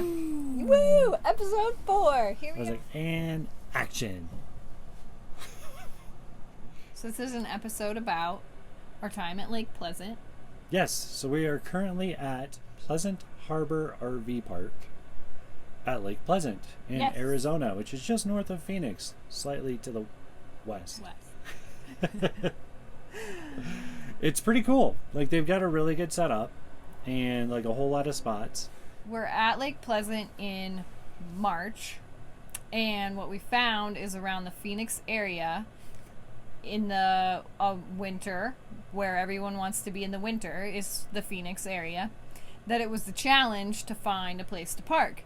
Woo! Episode 4. Here I was like, and action. So this is an episode about our time at Lake Pleasant. Yes, so we are currently at Pleasant Harbor RV Park at Lake Pleasant in Arizona, which is just north of Phoenix, slightly to the west. It's pretty cool. Like, they've got a really good setup and like a whole lot of spots. We're at Lake Pleasant in March, and what we found is around the Phoenix area in the winter, where everyone wants to be in the winter, is the Phoenix area, that it was the challenge to find a place to park.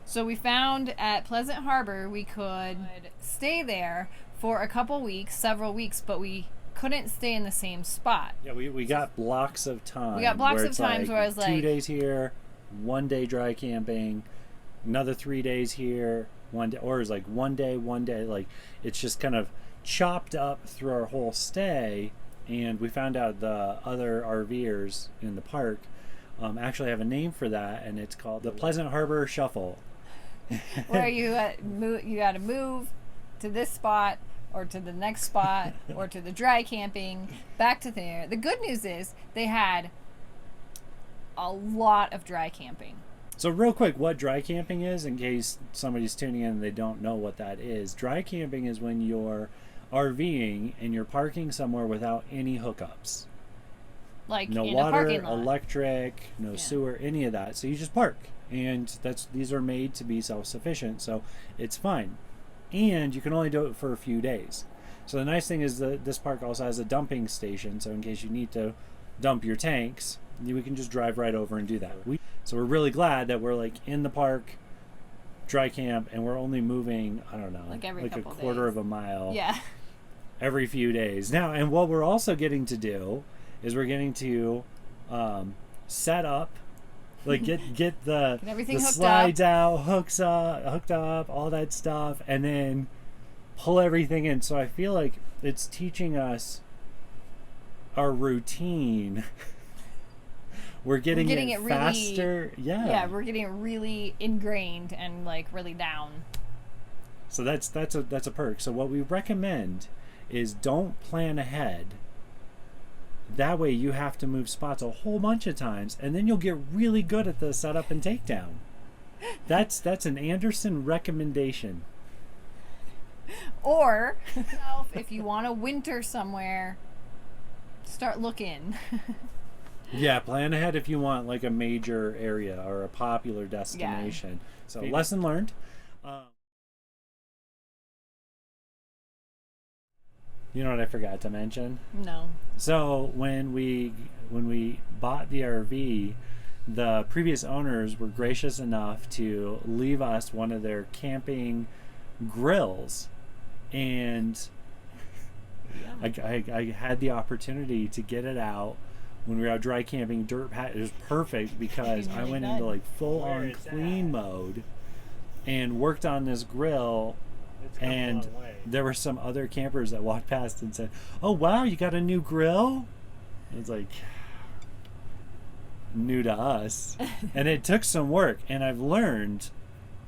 So we found at Pleasant Harbor we could stay there for a couple weeks, several weeks, but we couldn't stay in the same spot. Yeah, we got blocks of time. We got blocks of times where I was like 2 days here, 1 day dry camping, another 3 days here, 1 day, or it's like 1 day, 1 day. Like, it's just kind of chopped up through our whole stay. And we found out the other RVers in the park actually have a name for that, and it's called the Pleasant Harbor Shuffle. Where you got to move to this spot or to the next spot or to the dry camping, back to there. The good news is they had a lot of dry camping. So real quick, what dry camping is, in case somebody's tuning in and they don't know what that is. Dry camping is when you're RVing and you're parking somewhere without any hookups. Like no in water, a parking lot. electric, no sewer, any of that. So you just park. And these are made to be self-sufficient, so it's fine. And you can only do it for a few days. So the nice thing is that this park also has a dumping station, so in case you need to dump your tanks, we can just drive right over and do that. So we're really glad that we're like in the park, dry camp, and we're only moving, I don't know, like a quarter of a mile every few days. Now, and what we're also getting to do is we're getting to set up, like get the slides out, hooked up, all that stuff, and then pull everything in. So I feel like it's teaching us our routine. We're getting it faster. Yeah, we're getting it really ingrained and like really down. So that's a perk. So what we recommend is don't plan ahead. That way you have to move spots a whole bunch of times, and then you'll get really good at the setup and takedown. That's an Anderson recommendation. Or if you want to winter somewhere, start looking. Yeah, plan ahead if you want like a major area or a popular destination. So lesson learned. You know what I forgot to mention? No. So when we bought the RV, the previous owners were gracious enough to leave us one of their camping grills, and I had the opportunity to get it out when we were out dry camping. Dirt patch. It was perfect because I went into like full on clean mode and worked on this grill. And there were some other campers that walked past and said, "Oh wow, you got a new grill?" It's like new to us. And it took some work, and I've learned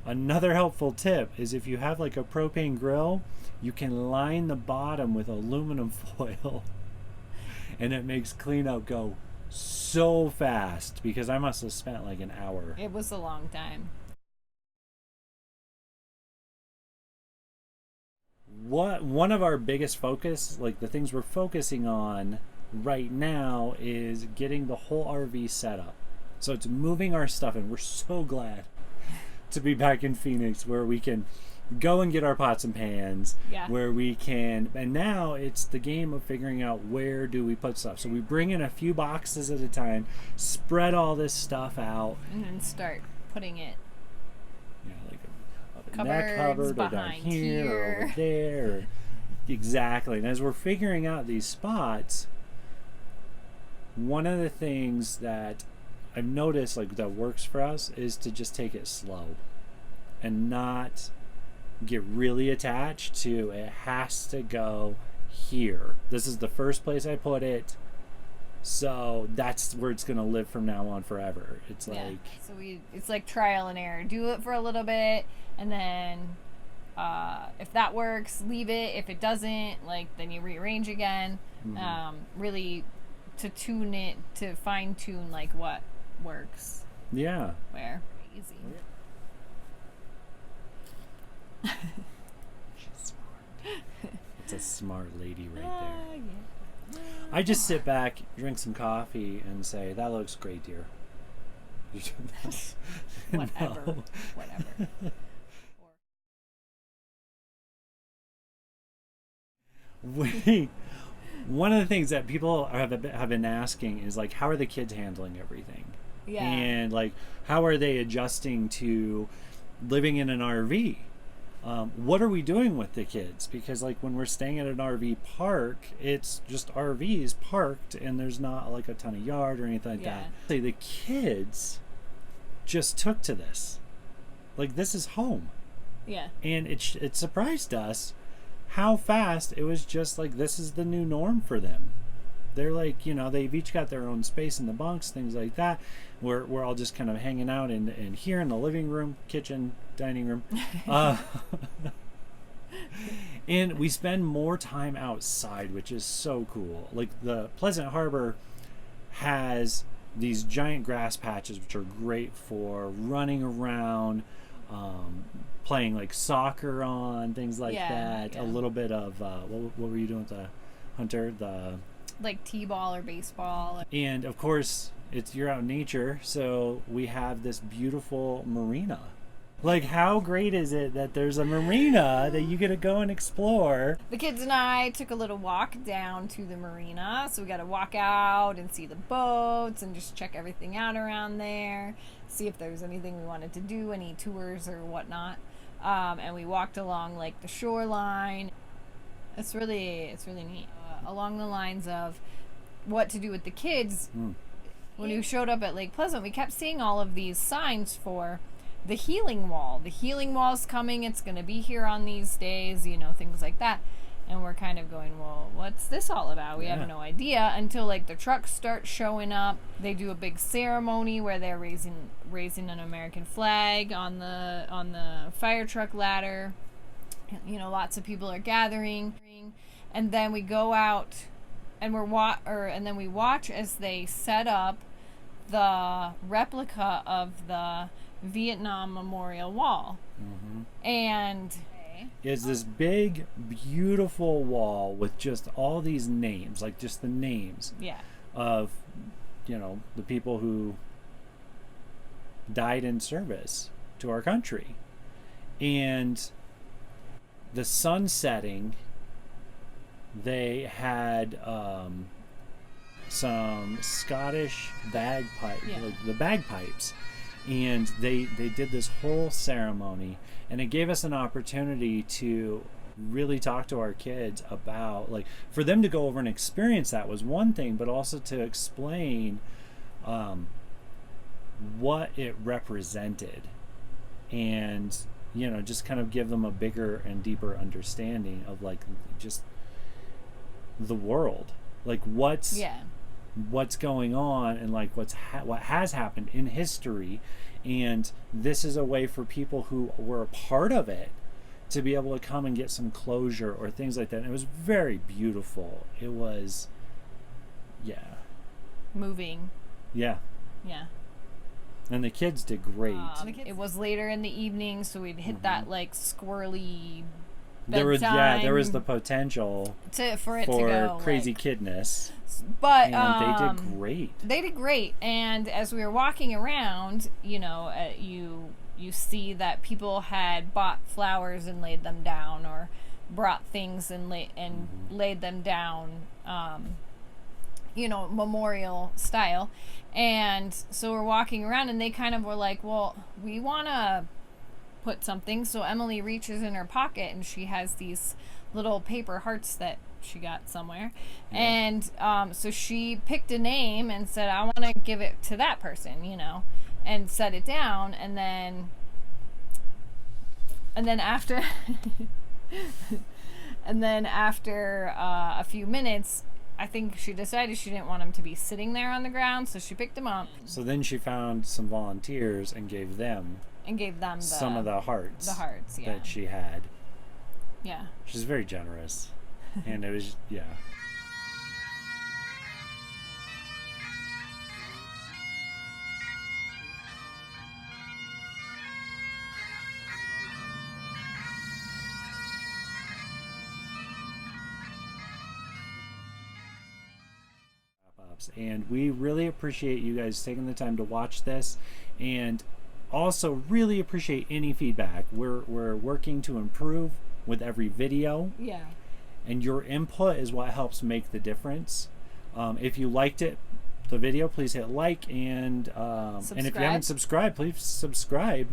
another helpful tip is if you have like a propane grill, you can line the bottom with aluminum foil, and it makes cleanup go so fast, because I must have spent like an hour. It was a long time. One of our biggest focus, like the things we're focusing on right now, is getting the whole RV set up. So it's moving our stuff, and we're so glad to be back in Phoenix where we can go and get our pots and pans, where we can, and now it's the game of figuring out where do we put stuff. So we bring in a few boxes at a time, spread all this stuff out, and then start putting it. Like cupboards, that cupboard, or down here, or over there. Exactly. And as we're figuring out these spots, one of the things that I've noticed like that works for us is to just take it slow and not get really attached to it has to go here. This is the first place I put it, So that's where it's going to live from now on forever. It's like, so it's like trial and error. Do it for a little bit, and then if that works, leave it. If it doesn't, like, then you rearrange again. Really to tune it, to fine tune like what works. Yeah. Where easy. She's smart. It's a smart lady right there. Yeah. I just sit back, drink some coffee, and say, "That looks great, dear." Whatever. No. Whatever. One of the things that people have been asking is, like, how are the kids handling everything? Yeah. And, like, how are they adjusting to living in an RV? What are we doing with the kids? Because, like, when we're staying at an RV park, it's just RVs parked, and there's not, like, a ton of yard or anything like that. The kids just took to this. Like, this is home. Yeah. And it surprised us how fast it was just like, this is the new norm for them. They're like, they've each got their own space in the bunks, things like that. We're all just kind of hanging out in here in the living room, kitchen, dining room. And we spend more time outside, which is so cool. Like, the Pleasant Harbor has these giant grass patches, which are great for running around, playing like soccer on, things like that. Yeah. A little bit of what were you doing with the Hunter? The like t-ball or baseball. And of course, you're out in nature, so we have this beautiful marina. Like, how great is it that there's a marina that you get to go and explore? The kids and I took a little walk down to the marina, so we got to walk out and see the boats and just check everything out around there, see if there was anything we wanted to do, any tours or whatnot. And we walked along like the shoreline. It's really neat. Along the lines of what to do with the kids. When we showed up at Lake Pleasant, we kept seeing all of these signs for the healing wall. The healing wall's coming. It's going to be here on these days, things like that. And we're kind of going, well, what's this all about? We have no idea until, like, the trucks start showing up. They do a big ceremony where they're raising an American flag on the fire truck ladder. Lots of people are gathering, and then we go out and and then we watch as they set up the replica of the Vietnam Memorial Wall. And it's this big, beautiful wall with just all these names, like just the names of the people who died in service to our country. And the sun setting, they had some Scottish bagpipe, like the bagpipes, and they did this whole ceremony, and it gave us an opportunity to really talk to our kids about, like, for them to go over and experience that was one thing, but also to explain what it represented, and just kind of give them a bigger and deeper understanding of, like, just the world, like what's going on, and like what has happened in history. And this is a way for people who were a part of it to be able to come and get some closure or things like that. And it was very beautiful. It was moving. And the kids did great. It was later in the evening, so we'd hit that, like, squirrely there was the potential for it to go crazy kidness, but they did great. They did great, and as we were walking around, you see that people had bought flowers and laid them down, or brought things and laid them down, memorial style. And so we're walking around, and they kind of were like, well, we want to put something. So Emily reaches in her pocket, and she has these little paper hearts that she got somewhere. And so she picked a name and said, I want to give it to that person, and set it down. And then after a few minutes, I think she decided she didn't want them to be sitting there on the ground, so she picked them up. So then she found some volunteers and gave them some of the hearts. The hearts, yeah. That she had. Yeah. She's very generous. And it was, yeah. And we really appreciate you guys taking the time to watch this, and also really appreciate any feedback. We're working to improve with every video. Yeah. And your input is what helps make the difference. If you liked the video, please hit like, and if you haven't subscribed, please subscribe.